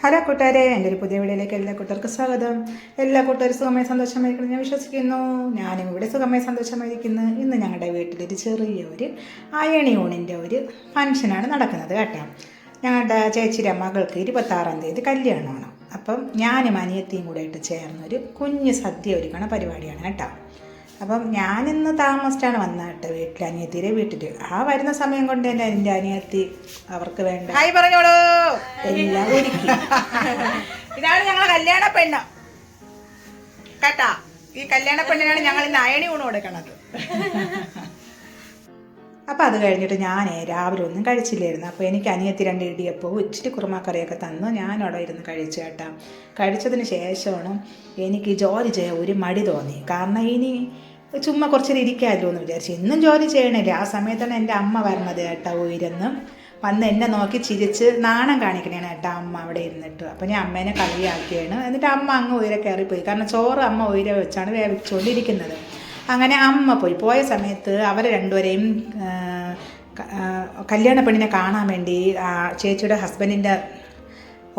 Hello കൂട്ടുകാരെ, എൻ്റെ ഒരു പുതിയ വീഡിയോയിലേക്ക് എല്ലാ കൂട്ടുകാർക്കും സ്വാഗതം. എല്ലാ കൂട്ടുകാരും സുഖമായി സന്തോഷമായിരിക്കുന്നു ഞാൻ വിശ്വസിക്കുന്നു. ഞാനും ഇവിടെ സുഖമായി സന്തോഷമായിരിക്കുന്നു. ഇന്ന് ഞങ്ങളുടെ വീട്ടിലൊരു ചെറിയൊരു അയണി ഊണിൻ്റെ ഒരു ഫംഗ്ഷനാണ് നടക്കുന്നത് കേട്ടോ. ഞങ്ങളുടെ ചേച്ചിയുടെ മകൾക്ക് 26-ാം തീയതി കല്യാണമാണ്. അപ്പം ഞാനും അനിയത്തിയും കൂടെ ആയിട്ട് ചേർന്നൊരു കുഞ്ഞ് സദ്യ ഒരുക്കണ പരിപാടിയാണ് കേട്ടോ. അപ്പം ഞാനിന്ന് താമസിച്ചാണ് വന്നത് കേട്ടോ വീട്ടിൽ, അനിയത്തിയുടെ വീട്ടിൽ. ആ വരുന്ന സമയം കൊണ്ട് തന്നെ എൻ്റെ അനിയത്തി അവർക്ക് വേണ്ട പറഞ്ഞോളൂ എല്ലാം ഒരുക്കി. ഇതാണ് ഞങ്ങളെ കല്യാണ പെണ്ണ് കേട്ടാ. ഈ കല്യാണ പെണ്ണിനാണ് ഞങ്ങൾ ഇന്ന് അയണി ഊണ് കൊടുക്കണത്. അപ്പം അത് കഴിഞ്ഞിട്ട് ഞാൻ രാവിലെ ഒന്നും കഴിച്ചില്ലായിരുന്നു. അപ്പോൾ എനിക്ക് അനിയത്തി 2 ഇടിയപ്പവും ഇച്ചിരി കുറുമാക്കറിയൊക്കെ തന്നു. ഞാനവിടെ ഇരുന്ന് കഴിച്ചു കേട്ടാ. കഴിച്ചതിന് ശേഷമാണ് എനിക്ക് ജോലി ചെയ്യാൻ ഒരു മടി തോന്നി. കാരണം ഇനി ചുമ്മാ കുറച്ചേരം ഇരിക്കാമല്ലോ എന്ന് വിചാരിച്ചു. ഇന്നും ജോലി ചെയ്യണില്ല. ആ സമയത്താണ് എൻ്റെ അമ്മ വരണത് കേട്ടോ. ഉയരുന്ന് വന്ന് എന്നെ നോക്കി ചിരിച്ച് നാണം കാണിക്കണേണ് കേട്ടോ അമ്മ അവിടെ ഇരുന്നിട്ട്. അപ്പോൾ ഞാൻ അമ്മേനെ കളിയാക്കിയാണ്. എന്നിട്ട് അമ്മ അങ്ങ് ഉയരെ കയറിപ്പോയി. കാരണം ചോറ് അമ്മ ഉയരെ വെച്ചാണ് വേവിച്ചുകൊണ്ടിരിക്കുന്നത്. അങ്ങനെ അമ്മ പോയ സമയത്ത് അവർ രണ്ടുപേരെയും കല്യാണ പെണ്ണിനെ കാണാൻ വേണ്ടി ചേച്ചിയുടെ ഹസ്ബൻഡിൻ്റെ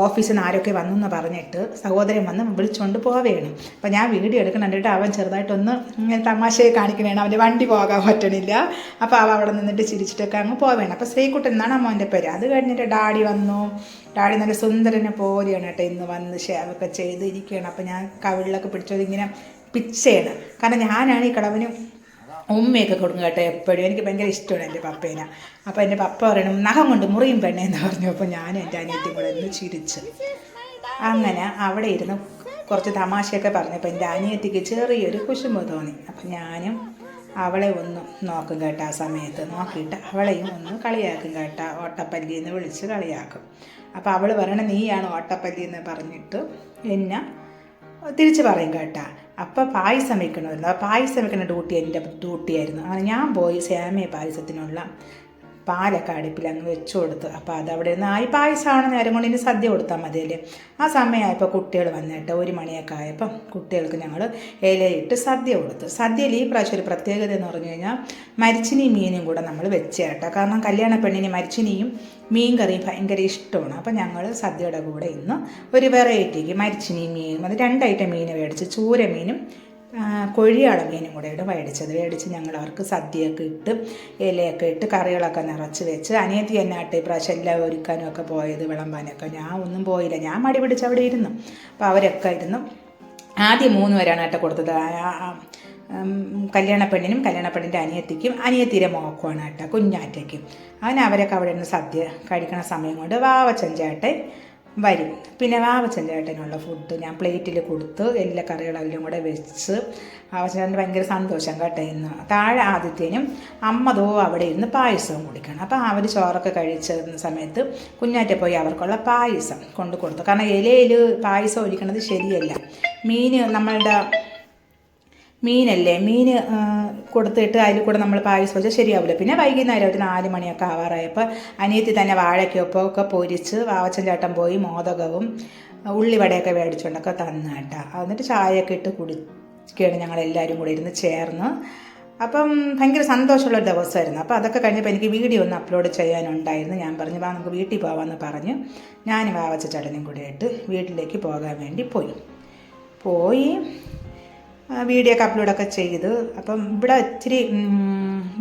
ഓഫീസിൽ നിന്ന് ആരൊക്കെ വന്നു എന്ന് പറഞ്ഞിട്ട് സഹോദരൻ വന്ന് വിളിച്ചുകൊണ്ട് പോവുകയാണ്. അപ്പോൾ ഞാൻ വീഡിയോ എടുക്കണുണ്ടിട്ട് അവൻ ചെറുതായിട്ടൊന്ന് ഇങ്ങനെ തമാശയെ കാണിക്കണേണ്. അവൻ്റെ വണ്ടി പോകാൻ പറ്റണില്ല. അപ്പോൾ അവൻ അവിടെ നിന്നിട്ട് ചിരിച്ചിട്ടൊക്കെ അങ്ങ് പോവുകയാണ്. അപ്പോൾ ശ്രീകുട്ടൻ എന്നാണ് അമ്മേൻ്റെ പേര്. അത് കഴിഞ്ഞിട്ട് ഡാഡി വന്നു. ഡാഡി നല്ല സുന്ദരനെ പോലെയാണ് കേട്ടോ ഇന്ന് വന്ന് ഷേവൊക്കെ ചെയ്ത് ഇരിക്കുകയാണ്. അപ്പോൾ ഞാൻ കവിളിലൊക്കെ പിടിച്ചത് ഇങ്ങനെ പിച്ചയാണ്. കാരണം ഞാനാണ് ഈ കിളവന് ഉമ്മയൊക്കെ കൊടുക്കും കേട്ടോ എപ്പോഴും. എനിക്ക് ഭയങ്കര ഇഷ്ടമാണ് എൻ്റെ പപ്പേനെ. അപ്പോൾ എൻ്റെ പപ്പ പറയണം നഖം കൊണ്ട് മുറിയും പെണ്ണേന്ന് പറഞ്ഞു. അപ്പോൾ ഞാനും എൻ്റെ അനിയത്തിയും കൂടെ ഒന്ന് ചിരിച്ച് അങ്ങനെ അവിടെ ഇരുന്ന് കുറച്ച് തമാശയൊക്കെ പറഞ്ഞപ്പോൾ എൻ്റെ അനിയത്തിക്ക് ചെറിയൊരു കുശുമ്പ് തോന്നി. അപ്പം ഞാനും അവളെ ഒന്ന് നോക്കും കേട്ടോ. ആ സമയത്ത് നോക്കിയിട്ട് അവളെയും ഒന്ന് കളിയാക്കും കേട്ടോ. ഓട്ടപ്പല്ലി എന്ന് വിളിച്ച് കളിയാക്കും. അപ്പോൾ അവൾ പറയണത് നീയാണ് ഓട്ടപ്പല്ലി എന്ന് പറഞ്ഞിട്ട് എന്നെ തിരിച്ച് പറയും കേട്ടാ. അപ്പം പായസം വെക്കണമായിരുന്നു. ആ പായസം വെക്കുന്ന ഡ്യൂട്ടി എൻ്റെ ഡ്യൂട്ടിയായിരുന്നു. അങ്ങനെ ഞാൻ പോയി സേമിയ പായസത്തിനുള്ള പാലൊക്കെ അടുപ്പിൽ അങ്ങ് വെച്ചു കൊടുത്തു. അപ്പോൾ അതവിടെ നിന്ന് ഈ പായസമാണ് നേരം കൊണ്ട് ഇനി സദ്യ കൊടുത്താൽ മതിയല്ലേ. ആ സമയമായപ്പോൾ കുട്ടികൾ വന്നിട്ട് 1 മണിയൊക്കെ ആയപ്പം കുട്ടികൾക്ക് ഞങ്ങൾ ഇലയിട്ട് സദ്യ കൊടുത്തു. സദ്യയിൽ ഈ പ്രാവശ്യം ഒരു പ്രത്യേകത എന്ന് പറഞ്ഞു കഴിഞ്ഞാൽ മരിച്ചിനിയും മീനും കൂടെ നമ്മൾ വെച്ച കേട്ടോ. കാരണം കല്യാണ പെണ്ണിന് മരിച്ചിനിയും മീൻ കറിയും ഭയങ്കര ഇഷ്ടമാണ്. അപ്പം ഞങ്ങൾ സദ്യയുടെ കൂടെ ഇന്ന് ഒരു വെറൈറ്റിക്ക് മരിച്ചിനിയും മീനും അത് 2 ഐറ്റം മീൻ മേടിച്ച്, ചൂര മീനും കൊഴിയാള മീനും കൂടെ മേടിച്ച് ഞങ്ങൾ അവർക്ക് സദ്യയൊക്കെ ഇട്ട് ഇലയൊക്കെ ഇട്ട് കറികളൊക്കെ നിറച്ച് വെച്ച്. അനിയത്തി എന്നാട്ടെ പ്രാവശ്യം എല്ലാം ഒരുക്കാനും ഒക്കെ പോയത്, വിളമ്പാനൊക്കെ. ഞാൻ ഒന്നും പോയില്ല, ഞാൻ മടി പിടിച്ച് അവിടെ ഇരുന്നു. അപ്പോൾ അവരൊക്കെ ഇരുന്നു. ആദ്യം 3 പേരാണ് കേട്ടോ കൊടുത്തത്. കല്യാണ പെണ്ണിനും കല്യാണ പെണ്ണിൻ്റെ അനിയത്തിക്കും അനിയത്തിയുടെ മോക്കുമാണ് കേട്ടോ, കുഞ്ഞാറ്റയ്ക്കും. അങ്ങനെ അവരൊക്കെ അവിടെ നിന്ന് സദ്യ കഴിക്കണ സമയം കൊണ്ട് വാവച്ചഞ്ചേട്ടൻ വരും. പിന്നെ വാവച്ചഞ്ചേട്ടനുള്ള ഫുഡ് ഞാൻ പ്ലേറ്റിൽ കൊടുത്ത് എല്ലാ കറികളെല്ലാം കൂടെ വെച്ച് വാവച്ചേട്ടൻ്റെ ഭയങ്കര സന്തോഷം കേട്ടോ. ഇന്ന് താഴെ ആദിത്യനും അമ്മതോ അവിടെ ഇരുന്ന് പായസവും കുടിക്കണം. അപ്പോൾ അവർ ചോറൊക്കെ കഴിച്ചിരുന്ന സമയത്ത് കുഞ്ഞാറ്റ പോയി അവർക്കുള്ള പായസം കൊണ്ട് കൊടുത്തു. കാരണം ഇലയിൽ പായസം ഒഴിക്കണത് ശരിയല്ല. നമ്മളുടെ മീനല്ലേ, മീൻ കൊടുത്തിട്ട് അതിൽ കൂടെ നമ്മൾ പായസം വെച്ചാൽ ശരിയാവില്ല. പിന്നെ വൈകുന്നേരം ഒരു 4 മണിയൊക്കെ ആവാറായപ്പോൾ അനിയത്തി തന്നെ വാഴയ്ക്കൊക്കെ പൊരിച്ച് വാവച്ചൻ ചേട്ടൻ പോയി മോദകവും ഉള്ളിവടയൊക്കെ മേടിച്ചുകൊണ്ടൊക്കെ തന്നു കേട്ടോ. എന്നിട്ട് ചായയൊക്കെ ഇട്ട് കുടിക്കുകയാണ് ഞങ്ങളെല്ലാവരും കൂടെ ഇരുന്ന് ചേർന്ന്. അപ്പം ഭയങ്കര സന്തോഷമുള്ളൊരു ദിവസമായിരുന്നു. അപ്പോൾ അതൊക്കെ കഴിഞ്ഞപ്പോൾ എനിക്ക് വീഡിയോ ഒന്ന് അപ്ലോഡ് ചെയ്യാനുണ്ടായിരുന്നു. ഞാൻ പറഞ്ഞു വാ നമുക്ക് വീട്ടിൽ പോകാമെന്ന് പറഞ്ഞ് ഞാൻ വാവച്ച ചേട്ടനും കൂടെ ആയിട്ട് വീട്ടിലേക്ക് പോകാൻ വേണ്ടി പോയി വീഡിയോ ഒക്കെ അപ്ലോഡൊക്കെ ചെയ്ത്. അപ്പം ഇവിടെ ഇച്ചിരി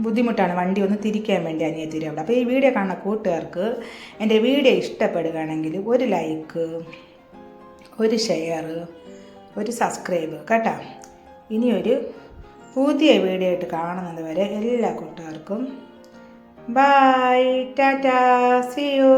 ബുദ്ധിമുട്ടാണ് വണ്ടി ഒന്ന് തിരിക്കാൻ വേണ്ടി അനിയത്തിരി അവിടെ. അപ്പോൾ ഈ വീഡിയോ കാണുന്ന കൂട്ടുകാർക്ക് എൻ്റെ വീഡിയോ ഇഷ്ടപ്പെടുകയാണെങ്കിൽ ഒരു ലൈക്ക്, ഒരു ഷെയർ, ഒരു സബ്സ്ക്രൈബ് കേട്ടോ. ഇനിയൊരു പുതിയ വീഡിയോ ആയിട്ട് കാണുന്നത് വരെ എല്ലാ കൂട്ടുകാർക്കും ബൈ, ടാറ്റാ, സീ യു.